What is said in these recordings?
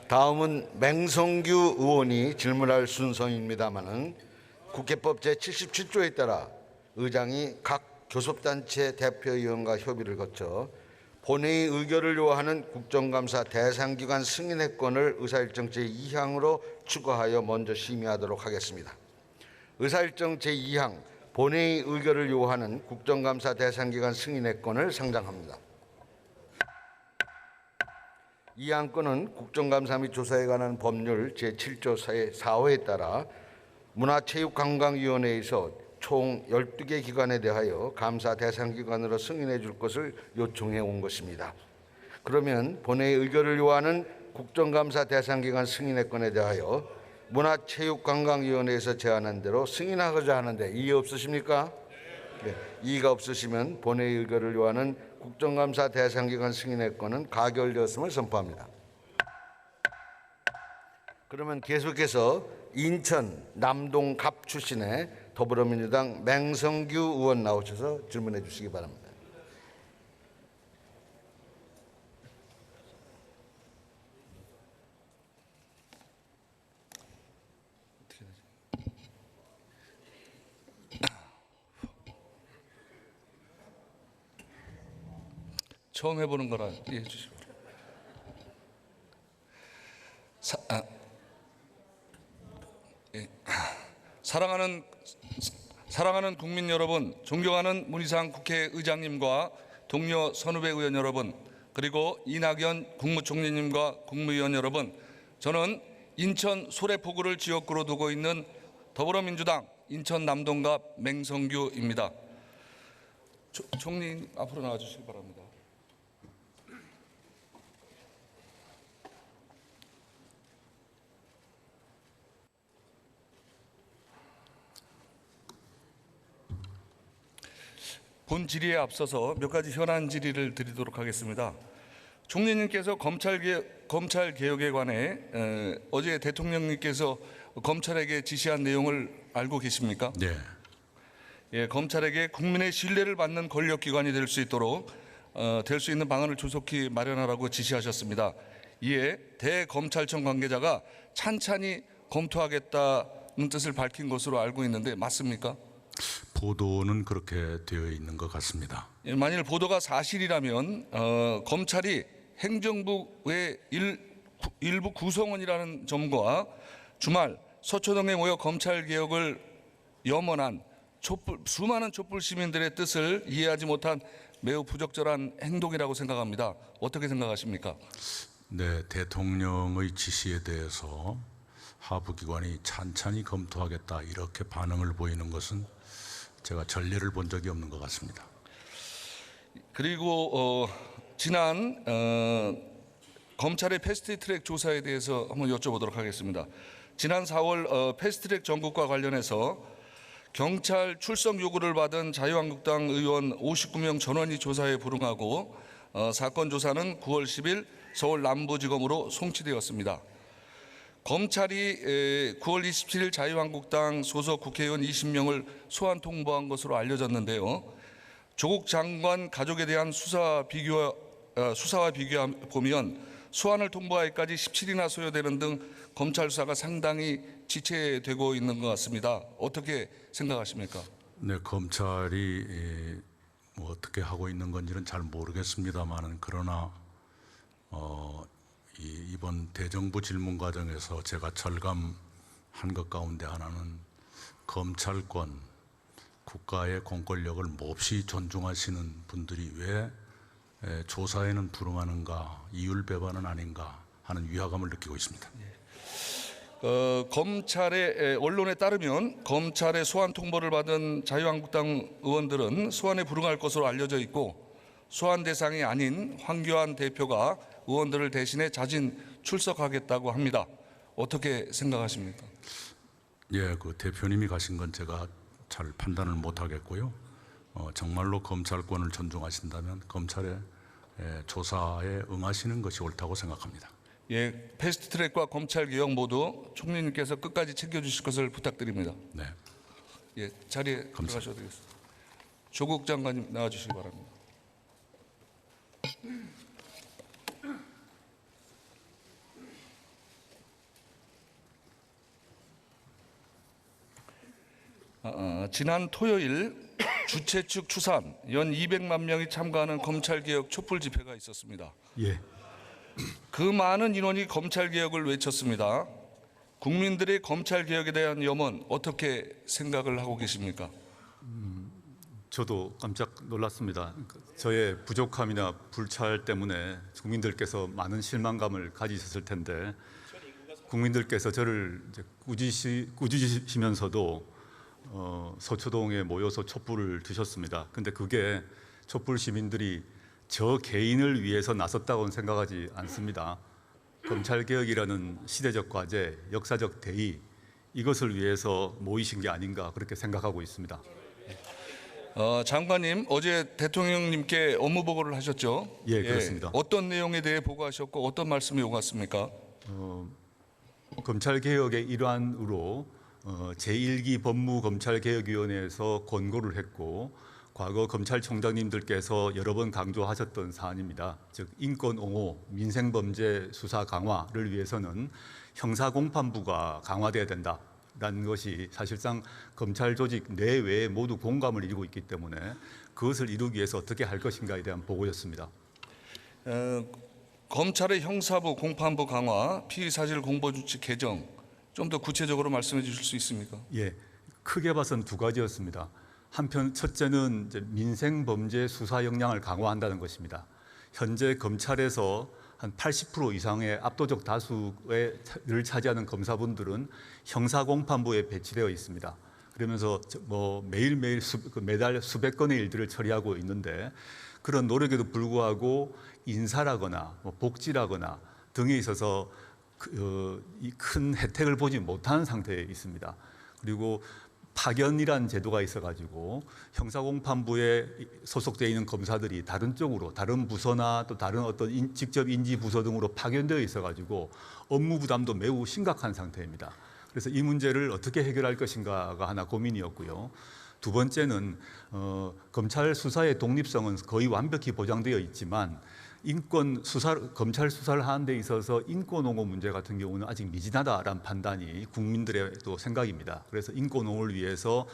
다음은 맹성규 의원이 질문할 순서입니다마는 국회법 제77조에 따라 의장이 각 교섭단체 대표위원과 협의를 거쳐 본회의 의결을 요하는 국정감사 대상기관 승인의권을 의사일정 제2항으로 추가하여 먼저 심의하도록 하겠습니다. 의사일정 제2항 본회의 의결을 요하는 국정감사 대상기관 승인의권을 상정합니다. 이 안건은 국정감사 및 조사에 관한 법률 제7조 4호에 따라 문화체육관광위원회에서 총 12개 기관에 대하여 감사 대상기관으로 승인해 줄 것을 요청해 온 것입니다. 그러면 본회의 의결을 요하는 국정감사 대상기관 승인의권에 대하여 문화체육관광위원회에서 제안한 대로 승인하고자 하는데 이의 없으십니까? 네. 이의가 없으시면 본회의 의결을 요하는 국정감사 대상기관 승인의권은 가결되었음을 선포합니다. 그러면 계속해서 인천 남동 갑 출신의 더불어민주당 맹성규 의원 나오셔서 질문해 주시기 바랍니다. 처음 해보는 거라 이해해 주시고. 사랑하는 국민 여러분, 존경하는 문희상 국회의장님과 동료 선후배 의원 여러분, 그리고 이낙연 국무총리님과 국무위원 여러분, 저는 인천 소래포구를 지역구로 두고 있는 더불어민주당 인천 남동갑 맹성규입니다. 총리 앞으로 나와 주시기 바랍니다. 본 질의에 앞서서 몇 가지 현안 질의를 드리도록 하겠습니다. 총리님께서 검찰개혁에 관해 어제 대통령님께서 검찰에게 지시한 내용을 알고 계십니까? 네. 예, 검찰에게 국민의 신뢰를 받는 권력기관이 될 수 있도록 될 수 있는 방안을 조속히 마련하라고 지시하셨습니다. 이에 대검찰청 관계자가 찬찬히 검토하겠다는 뜻을 밝힌 것으로 알고 있는데 맞습니까? 보도는 그렇게 되어 있는 것 같습니다. 예, 만일 보도가 사실이라면 검찰이 행정부의 일부 구성원이라는 점과 주말 서초동에 모여 검찰개혁을 염원한 수많은 촛불 시민들의 뜻을 이해하지 못한 매우 부적절한 행동이라고 생각합니다. 어떻게 생각하십니까? 네, 대통령의 지시에 대해서 하부기관이 찬찬히 검토하겠다 이렇게 반응을 보이는 것은 제가 전례를 본 적이 없는 것 같습니다. 그리고 지난 검찰의 패스트트랙 조사에 대해서 한번 여쭤보도록 하겠습니다. 지난 4월 패스트트랙 전국과 관련해서 경찰 출석 요구를 받은 자유한국당 의원 59명 전원이 조사에 불응하고 사건 조사는 9월 10일 서울 남부지검으로 송치되었습니다. 검찰이 9월 27일 자유한국당 소속 국회의원 20명을 소환 통보한 것으로 알려졌는데요. 조국 장관 가족에 대한 수사와 비교해 보면 소환을 통보하기까지 17일이나 소요되는 등 검찰 수사가 상당히 지체되고 있는 것 같습니다. 어떻게 생각하십니까? 네, 검찰이 뭐 어떻게 하고 있는 건지는 잘 모르겠습니다만은 그러나 이번 대정부 질문 과정에서 제가 절감한 것 가운데 하나는 검찰권, 국가의 공권력을 몹시 존중하시는 분들이 왜 조사에는 불응하는가, 이율배반은 아닌가 하는 위화감을 느끼고 있습니다. 검찰의 언론에 따르면 검찰의 소환 통보를 받은 자유한국당 의원들은 소환에 불응할 것으로 알려져 있고 소환 대상이 아닌 황교안 대표가 의원들을 대신해 자진 출석하겠다고 합니다. 어떻게 생각하십니까? 예, 그 대표님이 가신 건 제가 잘 판단을 못 하겠고요. 정말로 검찰권을 존중하신다면 검찰의 조사에 응하시는 것이 옳다고 생각합니다. 예, 패스트트랙과 검찰개혁 모두 총리님께서 끝까지 챙겨주실 것을 부탁드립니다. 네. 예, 자리에 들어가셔도 되겠습니다. 조국 장관님 나와주시기 바랍니다. 지난 토요일 주최 측 추산 연 200만 명이 참가하는 검찰개혁 촛불 집회가 있었습니다. 예. 그 많은 인원이 검찰개혁을 외쳤습니다. 국민들의 검찰개혁에 대한 염원 어떻게 생각을 하고 계십니까? 저도 깜짝 놀랐습니다. 저의 부족함이나 불찰 때문에 국민들께서 많은 실망감을 가지셨을 텐데 국민들께서 저를 이제 꾸짖으시면서도 서초동에 모여서 촛불을 드셨습니다. 근데 그게 촛불 시민들이 저 개인을 위해서 나섰다고는 생각하지 않습니다. 검찰개혁이라는 시대적 과제, 역사적 대의, 이것을 위해서 모이신 게 아닌가 그렇게 생각하고 있습니다. 장관님, 어제 대통령님께 업무 보고를 하셨죠? 예, 그렇습니다. 어떤 내용에 대해 보고하셨고 어떤 말씀이 오갔습니까? 검찰개혁의 일환으로 제1기 법무검찰개혁위원회에서 권고를 했고 과거 검찰총장님들께서 여러 번 강조하셨던 사안입니다. 즉 인권 옹호, 민생범죄 수사 강화를 위해서는 형사공판부가 강화돼야 된다라는 것이 사실상 검찰 조직 내외에 모두 공감을 이루고 있기 때문에 그것을 이루기 위해서 어떻게 할 것인가에 대한 보고였습니다. 검찰의 형사부, 공판부 강화, 피의사실 공보규칙 개정 좀 더 구체적으로 말씀해 주실 수 있습니까? 예, 크게 봐서는 두 가지였습니다. 한편 첫째는 이제 민생 범죄 수사 역량을 강화한다는 것입니다. 현재 검찰에서 한 80% 이상의 압도적 다수를 차지하는 검사분들은 형사공판부에 배치되어 있습니다. 그러면서 뭐 매일매일 매달 수백 건의 일들을 처리하고 있는데 그런 노력에도 불구하고 인사라거나 복지라거나 등에 있어서 이 큰 혜택을 보지 못하는 상태에 있습니다. 그리고 파견이라는 제도가 있어가지고 형사공판부에 소속되어 있는 검사들이 다른 쪽으로 다른 부서나 또 다른 어떤 직접 인지 부서 등으로 파견되어 있어가지고 업무 부담도 매우 심각한 상태입니다. 그래서 이 문제를 어떻게 해결할 것인가가 하나 고민이었고요. 두 번째는 검찰 수사의 독립성은 거의 완벽히 보장되어 있지만 검찰 수사를 하는 데 있어서 인권 옹호 문제 같은 경우는 아직 미진하다라는 판단이 국민들의 또 생각입니다. 그래서 인권 옹호를 위해서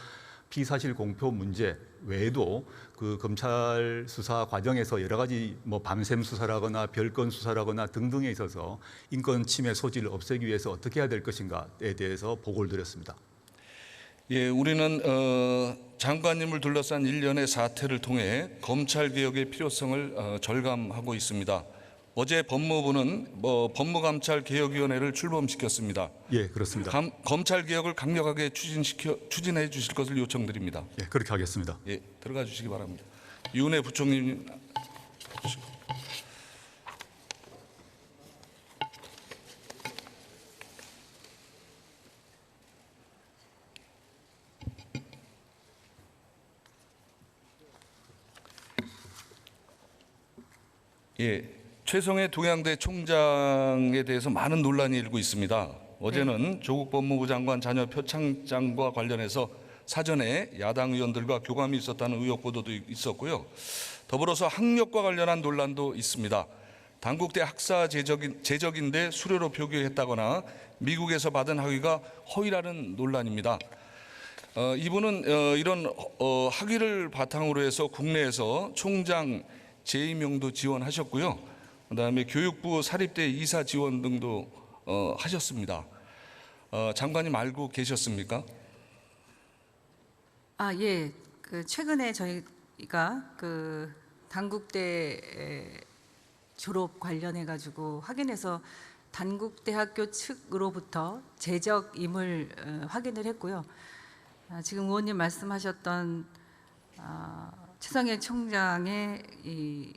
피사실 공표 문제 외에도 그 검찰 수사 과정에서 여러 가지 뭐 밤샘 수사라거나 별건 수사라거나 등등에 있어서 인권 침해 소지를 없애기 위해서 어떻게 해야 될 것인가에 대해서 보고를 드렸습니다. 예, 우리는 장관님을 둘러싼 일련의 사태를 통해 검찰개혁의 필요성을 절감하고 있습니다. 어제 법무부는 법무감찰개혁위원회를 출범시켰습니다. 예, 그렇습니다. 검찰개혁을 강력하게 추진해 주실 것을 요청드립니다. 예, 그렇게 하겠습니다. 예, 들어가 주시기 바랍니다. 유은혜 부총리. 예, 최성해 동양대 총장에 대해서 많은 논란이 일고 있습니다. 어제는 조국 법무부 장관 자녀 표창장과 관련해서 사전에 야당 의원들과 교감이 있었다는 의혹 보도도 있었고요. 더불어서 학력과 관련한 논란도 있습니다. 단국대 학사 제적인데 수료로 표기했다거나 미국에서 받은 학위가 허위라는 논란입니다. 이분은 이런 학위를 바탕으로 해서 국내에서 총장 재임용도 지원하셨고요. 그다음에 교육부 사립대 이사 지원 등도 하셨습니다. 장관님 알고 계셨습니까? 예. 최근에 저희가 단국대 졸업 관련해 가지고 확인해서 단국대학교 측으로부터 재적임을 확인을 했고요. 지금 의원님 말씀하셨던 최성해 총장의 이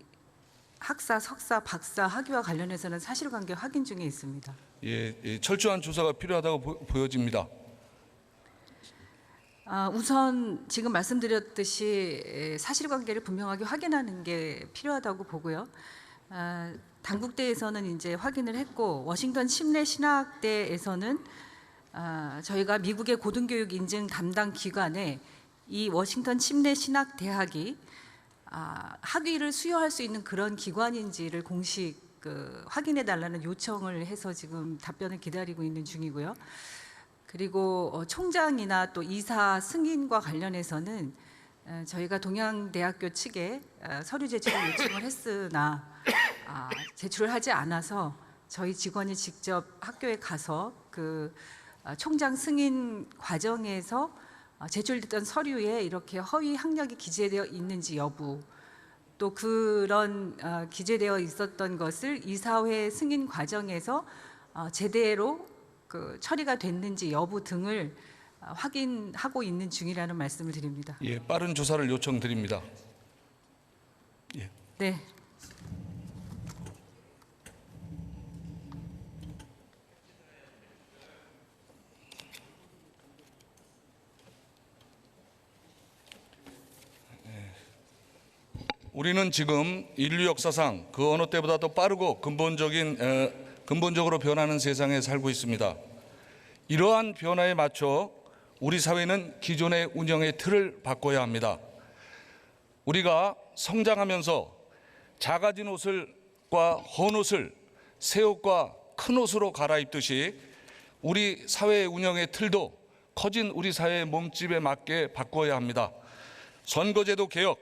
학사, 석사, 박사 학위와 관련해서는 사실관계 확인 중에 있습니다. 예, 철저한 조사가 필요하다고 보여집니다. 우선 지금 말씀드렸듯이 사실관계를 분명하게 확인하는 게 필요하다고 보고요. 단국대에서는 이제 확인을 했고 워싱턴 침례 신학대에서는 저희가 미국의 고등교육 인증 담당 기관에 이 워싱턴 침례 신학대학이 학위를 수여할 수 있는 그런 기관인지를 공식 확인해 달라는 요청을 해서 지금 답변을 기다리고 있는 중이고요. 그리고 총장이나 또 이사 승인과 관련해서는 저희가 동양대학교 측에 서류 제출을 요청을 했으나 제출을 하지 않아서 저희 직원이 직접 학교에 가서 그 총장 승인 과정에서 제출됐던 서류에 이렇게 허위 학력이 기재되어 있는지 여부, 또 그런 기재되어 있었던 것을 이사회 승인 과정에서 제대로 그 처리가 됐는지 여부 등을 확인하고 있는 중이라는 말씀을 드립니다. 예, 빠른 조사를 요청드립니다. 네. 우리는 지금 인류 역사상 그 어느 때보다 더 빠르고 근본적으로 변하는 세상에 살고 있습니다. 이러한 변화에 맞춰 우리 사회는 기존의 운영의 틀을 바꿔야 합니다. 우리가 성장하면서 작아진 옷과 헌 옷을 새 옷과 큰 옷으로 갈아입듯이 우리 사회 운영의 틀도 커진 우리 사회의 몸집에 맞게 바꿔야 합니다. 선거제도 개혁,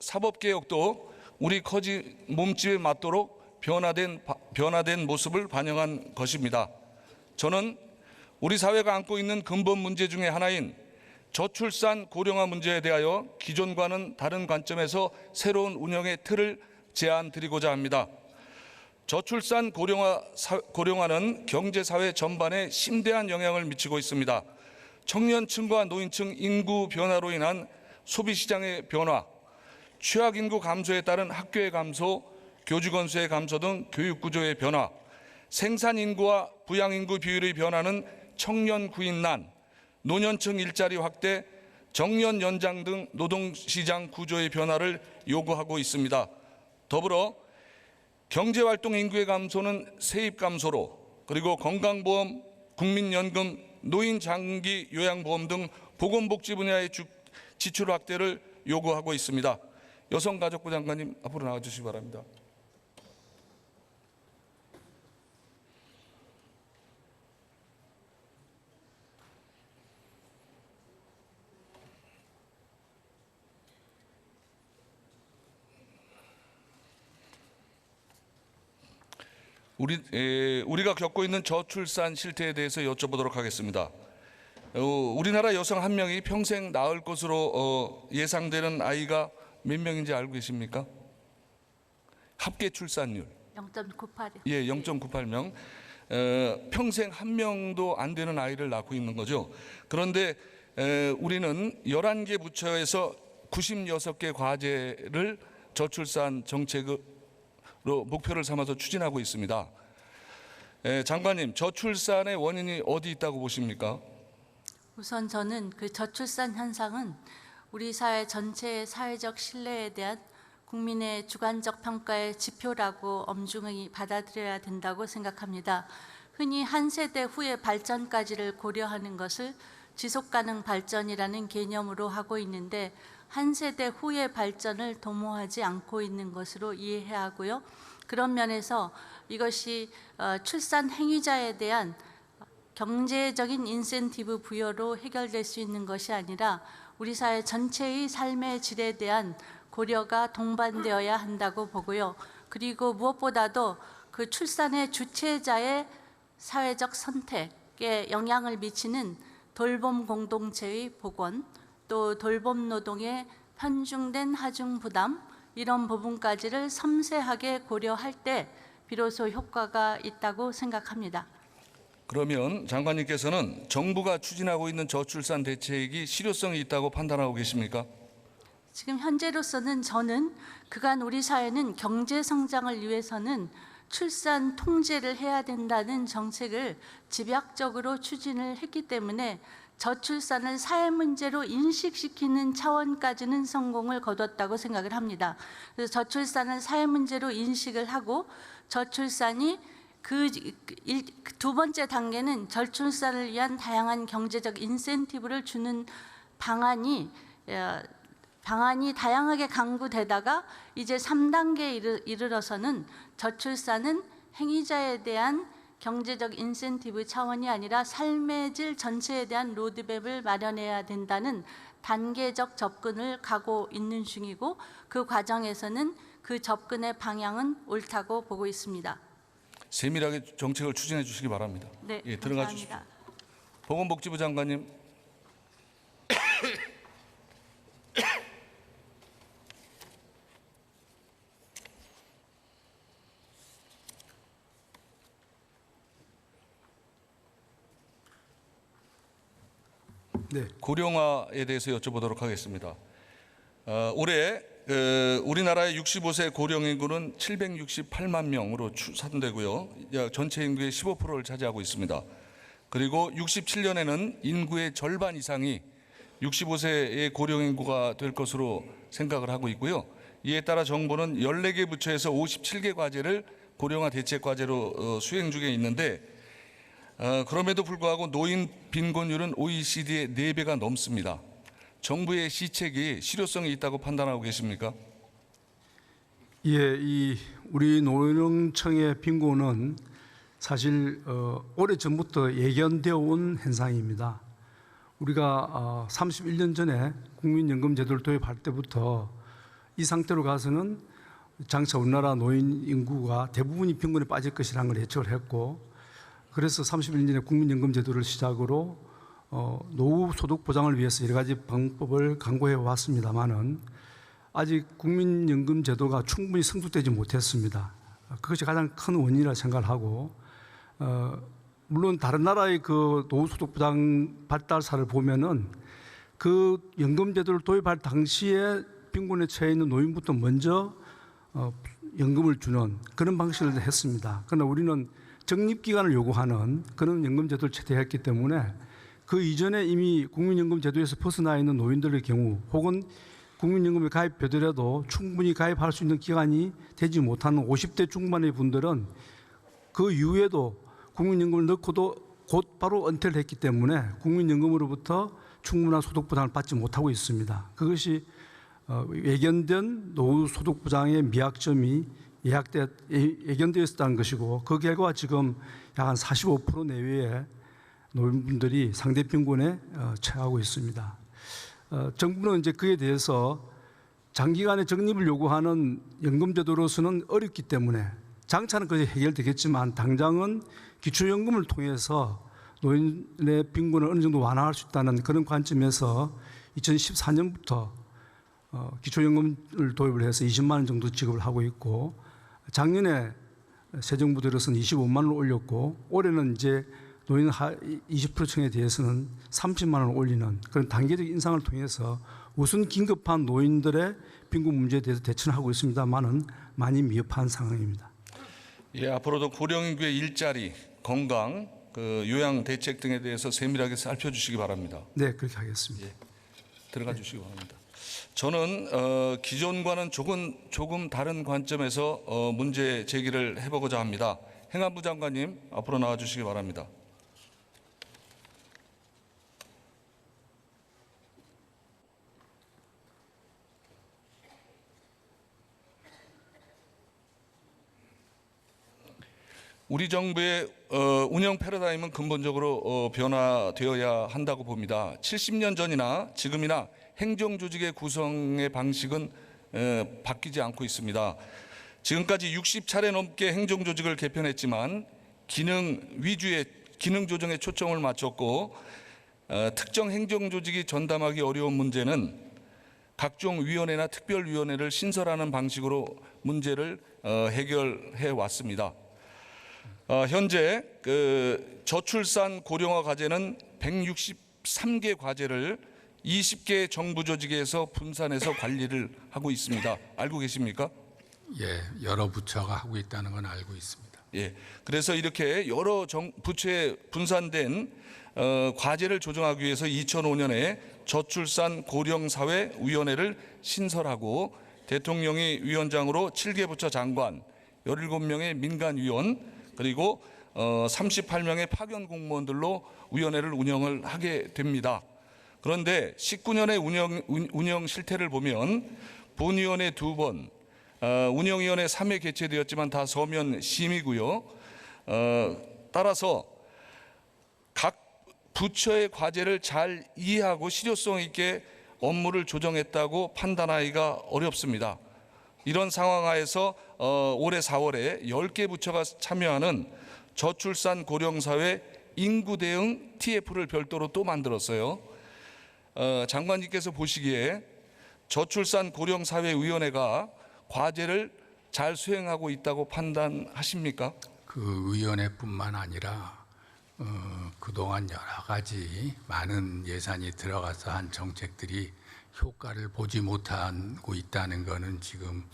사법개혁도 우리 커진 몸집에 맞도록 변화된 모습을 반영한 것입니다. 저는 우리 사회가 안고 있는 근본 문제 중에 하나인 저출산 고령화 문제에 대하여 기존과는 다른 관점에서 새로운 운영의 틀을 제안드리고자 합니다. 저출산 고령화는 경제사회 전반에 심대한 영향을 미치고 있습니다. 청년층과 노인층 인구 변화로 인한 소비시장의 변화, 취약인구 감소에 따른 학교의 감소, 교직원 수의 감소 등 교육구조의 변화, 생산인구와 부양인구 비율의 변화는 청년 구인난, 노년층 일자리 확대, 정년 연장 등 노동시장 구조의 변화를 요구하고 있습니다. 더불어 경제활동 인구의 감소는 세입 감소로, 그리고 건강보험, 국민연금, 노인 장기 요양보험 등 보건복지 분야의 지출 확대를 요구하고 있습니다. 여성가족부 장관님 앞으로 나와주시기 바랍니다. 우리가 겪고 있는 저출산 실태에 대해서 여쭤보도록 하겠습니다. 우리나라 여성 한 명이 평생 낳을 것으로 예상되는 아이가 몇 명인지 알고 계십니까? 합계 출산율 0.98이요. 예, 0.98명. 평생 한 명도 안 되는 아이를 낳고 있는 거죠. 그런데 우리는 11개 부처에서 96개 과제를 저출산 정책으로 목표를 삼아서 추진하고 있습니다. 장관님, 저출산의 원인이 어디 있다고 보십니까? 우선 저는 그 저출산 현상은 우리 사회 전체의 사회적 신뢰에 대한 국민의 주관적 평가의 지표라고 엄중히 받아들여야 된다고 생각합니다. 흔히 한 세대 후의 발전까지를 고려하는 것을 지속가능 발전이라는 개념으로 하고 있는데 한 세대 후의 발전을 도모하지 않고 있는 것으로 이해해야 하고요. 그런 면에서 이것이 출산 행위자에 대한 경제적인 인센티브 부여로 해결될 수 있는 것이 아니라 우리 사회 전체의 삶의 질에 대한 고려가 동반되어야 한다고 보고요. 그리고 무엇보다도 그 출산의 주체자의 사회적 선택에 영향을 미치는 돌봄 공동체의 복원, 또 돌봄 노동의 편중된 하중 부담, 이런 부분까지를 섬세하게 고려할 때 비로소 효과가 있다고 생각합니다. 그러면 장관님께서는 정부가 추진하고 있는 저출산 대책이 실효성이 있다고 판단하고 계십니까? 지금 현재로서는 저는 그간 우리 사회는 경제 성장을 위해서는 출산 통제를 해야 된다는 정책을 집약적으로 추진을 했기 때문에 저출산을 사회 문제로 인식시키는 차원까지는 성공을 거뒀다고 생각을 합니다. 그래서 저출산을 사회 문제로 인식을 하고 저출산이 두 번째 단계는 저출산을 위한 다양한 경제적 인센티브를 주는 방안이 다양하게 강구되다가 이제 3단계에 이르러서는 저출산은 행위자에 대한 경제적 인센티브 차원이 아니라 삶의 질 전체에 대한 로드맵을 마련해야 된다는 단계적 접근을 가고 있는 중이고, 그 과정에서는 그 접근의 방향은 옳다고 보고 있습니다. 세밀하게 정책을 추진해 주시기 바랍니다. 네, 예, 들어가 주십시오. 감사합니다. 보건복지부 장관님. 네. 고령화에 대해서 여쭤보도록 하겠습니다. 올해 우리나라의 65세 고령 인구는 768만 명으로 추산되고요. 전체 인구의 15%를 차지하고 있습니다. 그리고 67년에는 인구의 절반 이상이 65세의 고령 인구가 될 것으로 생각을 하고 있고요. 이에 따라 정부는 14개 부처에서 57개 과제를 고령화 대책 과제로 수행 중에 있는데, 그럼에도 불구하고 노인 빈곤율은 OECD의 4배가 넘습니다. 정부의 시책이 실효성이 있다고 판단하고 계십니까? 예, 우리 노령층의 빈곤은 사실 오래 전부터 예견되어 온 현상입니다. 우리가 31년 전에 국민연금 제도를 도입할 때부터 이 상태로 가서는 장차 우리나라 노인 인구가 대부분이 빈곤에 빠질 것이라는 걸 예측을 했고, 그래서 31년 전에 국민연금 제도를 시작으로 노후 소득 보장을 위해서 여러 가지 방법을 강구해 왔습니다만은 아직 국민연금 제도가 충분히 성숙되지 못했습니다. 그것이 가장 큰 원인이라 생각을 하고, 물론 다른 나라의 그 노후 소득 보장 발달사를 보면은 그 연금 제도를 도입할 당시에 빈곤에 처해 있는 노인부터 먼저 연금을 주는 그런 방식을 했습니다. 그러나 우리는 적립기간을 요구하는 그런 연금 제도를 채택했기 때문에 그 이전에 이미 국민연금 제도에서 벗어나 있는 노인들의 경우, 혹은 국민연금에 가입되더라도 충분히 가입할 수 있는 기간이 되지 못하는 50대 중반의 분들은 그 이후에도 국민연금을 넣고도 곧 바로 은퇴를 했기 때문에 국민연금으로부터 충분한 소득 보장을 받지 못하고 있습니다. 그것이 예견된 노후 소득 보장의 미약점이 예견되어 있었다는 것이고, 그 결과 지금 약 한 45% 내외의 노인분들이 상대 빈곤에 처하고 있습니다. 정부는 이제 그에 대해서 장기간의 적립을 요구하는 연금제도로서는 어렵기 때문에 장차는 그것이 해결되겠지만 당장은 기초연금을 통해서 노인의 빈곤을 어느 정도 완화할 수 있다는 그런 관점에서 2014년부터 기초연금을 도입을 해서 20만 원 정도 지급을 하고 있고, 작년에 새 정부 들어서는 25만 원을 올렸고, 올해는 이제 노인 20%층에 대해서는 30만 원을 올리는 그런 단계적 인상을 통해서 우선 긴급한 노인들의 빈곤 문제에 대해서 대처를 하고 있습니다만은 많이 미흡한 상황입니다. 예, 앞으로도 고령 인구의 일자리, 건강, 요양 대책 등에 대해서 세밀하게 살펴주시기 바랍니다. 네, 그렇게 하겠습니다. 예, 들어가 주시기 바랍니다. 저는 기존과는 조금 다른 관점에서 문제 제기를 해보고자 합니다. 행안부 장관님 앞으로 나와 주시기 바랍니다. 우리 정부의 운영 패러다임은 근본적으로 변화되어야 한다고 봅니다. 70년 전이나 지금이나 행정조직의 구성의 방식은 바뀌지 않고 있습니다. 지금까지 60차례 넘게 행정조직을 개편했지만 기능 위주의 기능 조정에 초점을 맞췄고, 특정 행정조직이 전담하기 어려운 문제는 각종 위원회나 특별위원회를 신설하는 방식으로 문제를 해결해 왔습니다. 현재 저출산 고령화 과제는 163개 과제를 20개 정부 조직에서 분산해서 관리를 하고 있습니다. 알고 계십니까? 예, 여러 부처가 하고 있다는 건 알고 있습니다. 예, 그래서 이렇게 여러 부처에 분산된 과제를 조정하기 위해서 2005년에 저출산 고령사회위원회를 신설하고 대통령이 위원장으로 7개 부처 장관, 17명의 민간위원, 그리고 38명의 파견 공무원들로 위원회를 운영을 하게 됩니다. 그런데 19년의 운영 실태를 보면 본위원회 2번, 운영위원회 3회 개최되었지만 다 서면 심의고요. 따라서 각 부처의 과제를 잘 이해하고 실효성 있게 업무를 조정했다고 판단하기가 어렵습니다. 이런 상황 하에서 올해 4월에 10개 부처가 참여하는 저출산 고령사회 인구대응 TF를 별도로 또 만들었어요. 장관님께서 보시기에 저출산 고령사회위원회가 과제를 잘 수행하고 있다고 판단하십니까? 그 위원회뿐만 아니라 그동안 여러 가지 많은 예산이 들어가서 한 정책들이 효과를 보지 못하고 있다는 것은 지금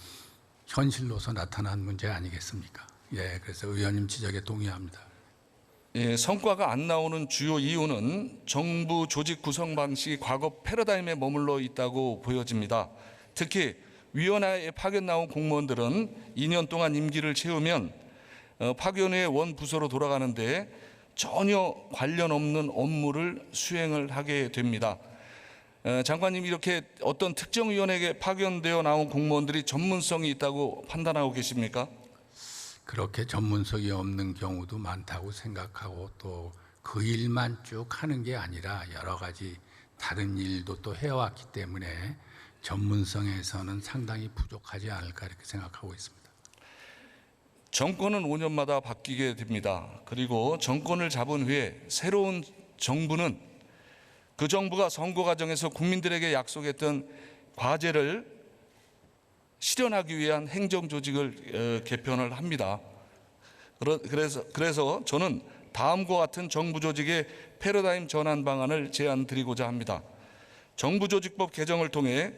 현실로서 나타난 문제 아니겠습니까? 예, 그래서 의원님 지적에 동의합니다. 예, 성과가 안 나오는 주요 이유는 정부 조직 구성 방식이 과거 패러다임에 머물러 있다고 보여집니다. 특히 위원회에 파견 나온 공무원들은 2년 동안 임기를 채우면 파견 후에 원 부서로 돌아가는데 전혀 관련 없는 업무를 수행을 하게 됩니다. 장관님, 이렇게 어떤 특정 위원회에 파견되어 나온 공무원들이 전문성이 있다고 판단하고 계십니까? 그렇게 전문성이 없는 경우도 많다고 생각하고 또 그 일만 쭉 하는 게 아니라 여러 가지 다른 일도 또 해왔기 때문에 전문성에서는 상당히 부족하지 않을까 이렇게 생각하고 있습니다. 정권은 5년마다 바뀌게 됩니다. 그리고 정권을 잡은 후에 새로운 정부는 그 정부가 선거 과정에서 국민들에게 약속했던 과제를 실현하기 위한 행정 조직을 개편을 합니다. 그래서 저는 다음과 같은 정부 조직의 패러다임 전환 방안을 제안드리고자 합니다. 정부 조직법 개정을 통해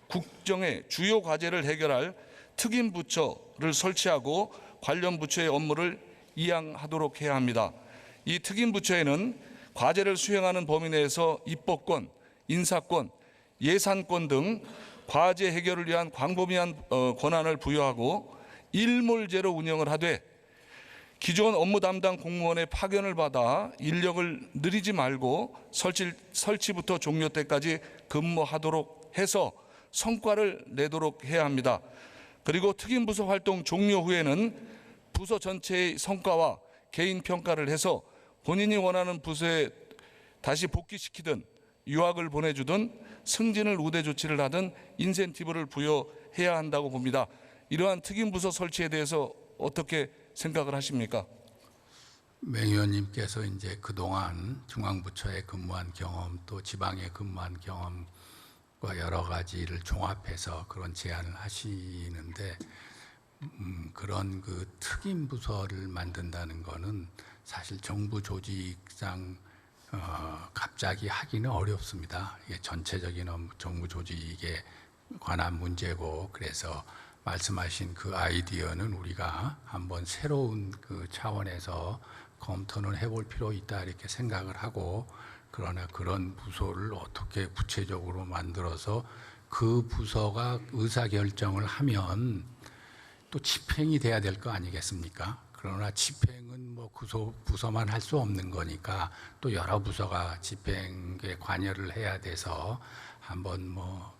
국정의 주요 과제를 해결할 특임 부처를 설치하고 관련 부처의 업무를 이양하도록 해야 합니다. 이 특임 부처에는 과제를 수행하는 범위 내에서 입법권, 인사권, 예산권 등 과제 해결을 위한 광범위한 권한을 부여하고 일몰제로 운영을 하되 기존 업무 담당 공무원의 파견을 받아 인력을 늘리지 말고 설치부터 종료 때까지 근무하도록 해서 성과를 내도록 해야 합니다. 그리고 특임부서 활동 종료 후에는 부서 전체의 성과와 개인 평가를 해서 본인이 원하는 부서에 다시 복귀시키든 유학을 보내주든 승진을 우대 조치를 하든 인센티브를 부여해야 한다고 봅니다. 이러한 특임부서 설치에 대해서 어떻게 생각을 하십니까? 맹 의원님께서 이제 그동안 중앙부처에 근무한 경험 또 지방에 근무한 경험과 여러 가지를 종합해서 그런 제안을 하시는데 그런 그 특임 부서를 만든다는 거는 사실 정부 조직상 갑자기 하기는 어렵습니다. 이게 전체적인 정부 조직에 관한 문제고 그래서 말씀하신 그 아이디어는 우리가 한번 새로운 그 차원에서 검토는 해볼 필요 있다 이렇게 생각을 하고 그러나 그런 부서를 어떻게 구체적으로 만들어서 그 부서가 의사결정을 하면 또 집행이 돼야 될 거 아니겠습니까? 그러나 집행은 뭐 부서만 할 수 없는 거니까 또 여러 부서가 집행에 관여를 해야 돼서 한번 뭐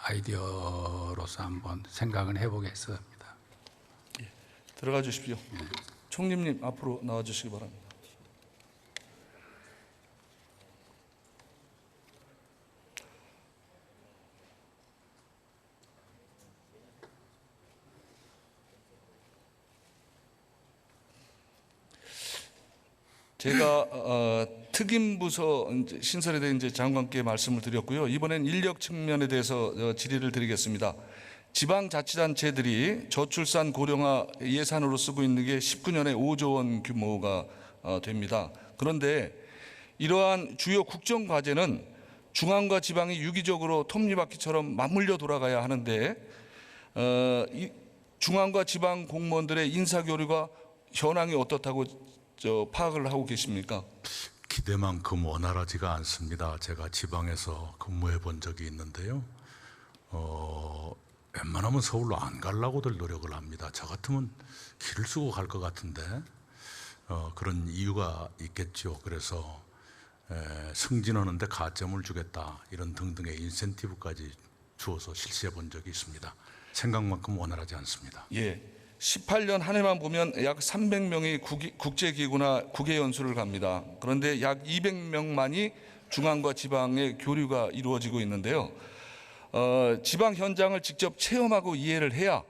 아이디어로서 한번 생각은 해보겠습니다. 들어가 주십시오. 총리님 앞으로 나와 주시기 바랍니다. 제가 특임부서 신설에 대해 이제 장관께 말씀을 드렸고요. 이번엔 인력 측면에 대해서 질의를 드리겠습니다. 지방자치단체들이 저출산 고령화 예산으로 쓰고 있는 게 19년에 5조 원 규모가 됩니다. 그런데 이러한 주요 국정과제는 중앙과 지방이 유기적으로 톱니바퀴처럼 맞물려 돌아가야 하는데 중앙과 지방 공무원들의 인사교류가 현황이 어떻다고 파악을 하고 계십니까? 기대만큼 원활하지가 않습니다. 제가 지방에서 근무해 본 적이 있는데요. 웬만하면 서울로 안 가려고들 노력을 합니다. 저 같으면 길을 쓰고 갈 것 같은데 그런 이유가 있겠죠. 그래서 승진하는데 가점을 주겠다 이런 등등의 인센티브까지 주어서 실시해 본 적이 있습니다. 생각만큼 원활하지 않습니다. 예, 18년 한 해만 보면 약 300명이 국제기구나 국외연수를 갑니다. 그런데 약 200명만이 중앙과 지방의 교류가 이루어지고 있는데요. 지방 현장을 직접 체험하고 이해를 해야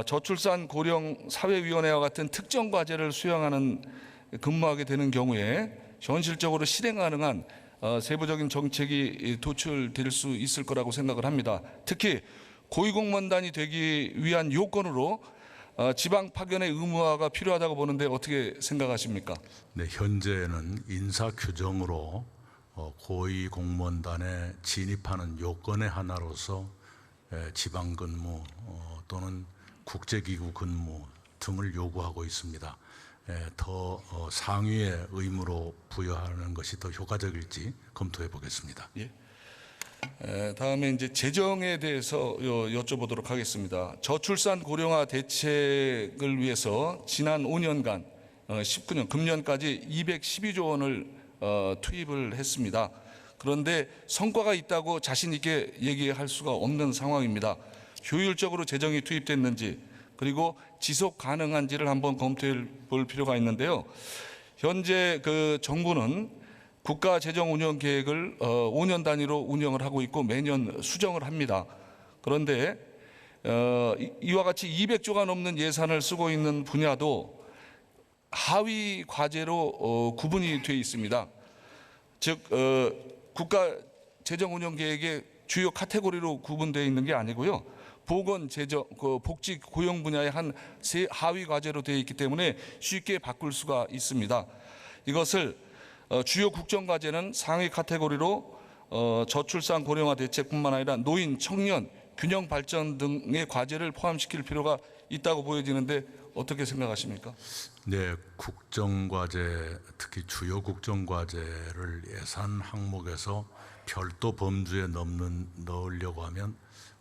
저출산 고령 사회위원회와 같은 특정 과제를 수행하는 근무하게 되는 경우에 현실적으로 실행 가능한 세부적인 정책이 도출될 수 있을 거라고 생각을 합니다. 특히 고위공무원단이 되기 위한 요건으로 지방 파견의 의무화가 필요하다고 보는데 어떻게 생각하십니까? 네, 현재는 인사 규정으로 고위공무원단에 진입하는 요건의 하나로서 지방 근무 또는 국제기구 근무 등을 요구하고 있습니다. 더 상위의 의무로 부여하는 것이 더 효과적일지 검토해 보겠습니다. 예. 다음에 이제 재정에 대해서 여쭤보도록 하겠습니다. 저출산 고령화 대책을 위해서 지난 5년간 19년 금년까지 212조 원을 투입을 했습니다. 그런데 성과가 있다고 자신 있게 얘기할 수가 없는 상황입니다. 효율적으로 재정이 투입됐는지 그리고 지속 가능한지를 한번 검토해 볼 필요가 있는데요. 현재 그 정부는 국가 재정 운영 계획을 5년 단위로 운영을 하고 있고 매년 수정을 합니다. 그런데 이와 같이 200조가 넘는 예산을 쓰고 있는 분야도 하위 과제로 구분이 되어 있습니다. 즉 국가 재정 운영 계획의 주요 카테고리로 구분되어 있는 게 아니고요. 보건, 재정, 복지, 고용 분야의 한 세 하위 과제로 되어 있기 때문에 쉽게 바꿀 수가 있습니다. 이것을 주요 국정 과제는 상위 카테고리로 저출산 고령화 대책뿐만 아니라 노인, 청년, 균형 발전 등의 과제를 포함시킬 필요가 있다고 보여지는데 어떻게 생각하십니까? 네, 국정과제, 특히 주요 국정과제를 예산 항목에서 별도 범주에 넣으려고 하면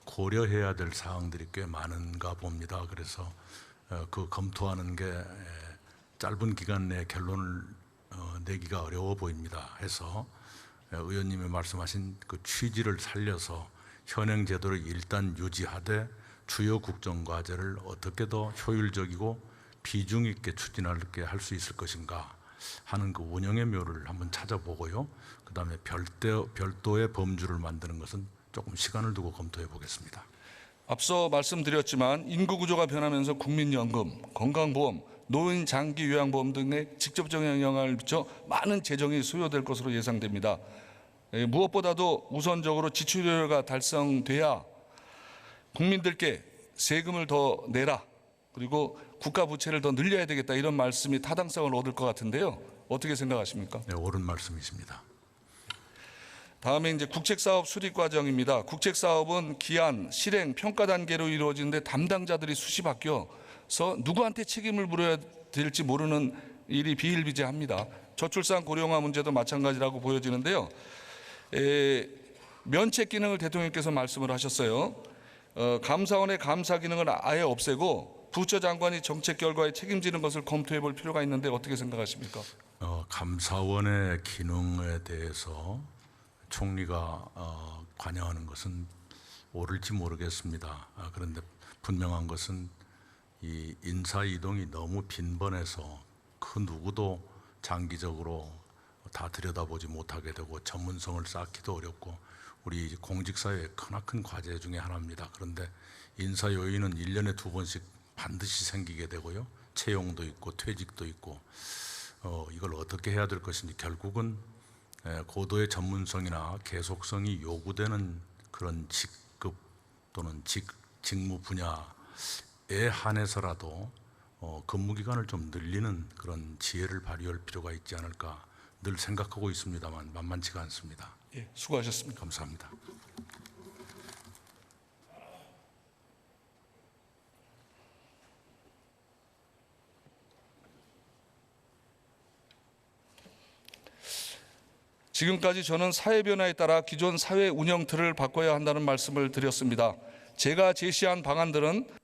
고려해야 될 사항들이 꽤 많은가 봅니다. 그래서 그 검토하는 게 짧은 기간 내에 결론을 내기가 어려워 보입니다. 해서 의원님이 말씀하신 그 취지를 살려서 현행 제도를 일단 유지하되 주요 국정과제를 어떻게 더 효율적이고 비중 있게 추진하게 할 수 있을 것인가 하는 그 운영의 묘를 한번 찾아보고요. 그다음에 별도의 범주를 만드는 것은 조금 시간을 두고 검토해 보겠습니다. 앞서 말씀드렸지만 인구 구조가 변하면서 국민연금, 건강보험, 노인 장기 요양보험 등의 직접적인 영향을 미쳐 많은 재정이 소요될 것으로 예상됩니다. 무엇보다도 우선적으로 지출효율가 달성돼야 국민들께 세금을 더 내라, 그리고 국가 부채를 더 늘려야 되겠다, 이런 말씀이 타당성을 얻을 것 같은데요. 어떻게 생각하십니까? 네, 옳은 말씀이십니다. 다음에 이제 국책사업 수립 과정입니다. 국책사업은 기한, 실행, 평가 단계로 이루어지는데 담당자들이 수시 바뀌어서 누구한테 책임을 물어야 될지 모르는 일이 비일비재합니다. 저출산 고령화 문제도 마찬가지라고 보여지는데요. 면책 기능을 대통령께서 말씀을 하셨어요. 감사원의 감사 기능을 아예 없애고 부처 장관이 정책 결과에 책임지는 것을 검토해 볼 필요가 있는데 어떻게 생각하십니까? 감사원의 기능에 대해서 총리가 관여하는 것은 옳을지 모르겠습니다. 그런데 분명한 것은 이 인사 이동이 너무 빈번해서 그 누구도 장기적으로 다 들여다보지 못하게 되고 전문성을 쌓기도 어렵고 우리 공직사회의 크나큰 과제 중에 하나입니다. 그런데 인사 요인은 1년에 2번씩 반드시 생기게 되고요. 채용도 있고 퇴직도 있고 이걸 어떻게 해야 될 것인지 결국은 고도의 전문성이나 계속성이 요구되는 그런 직급 또는 직무 분야에 한해서라도 근무 기간을 좀 늘리는 그런 지혜를 발휘할 필요가 있지 않을까 늘 생각하고 있습니다만 만만치가 않습니다. 예, 수고하셨습니다. 감사합니다. 지금까지 저는 사회 변화에 따라 기존 사회 운영 틀을 바꿔야 한다는 말씀을 드렸습니다. 제가 제시한 방안들은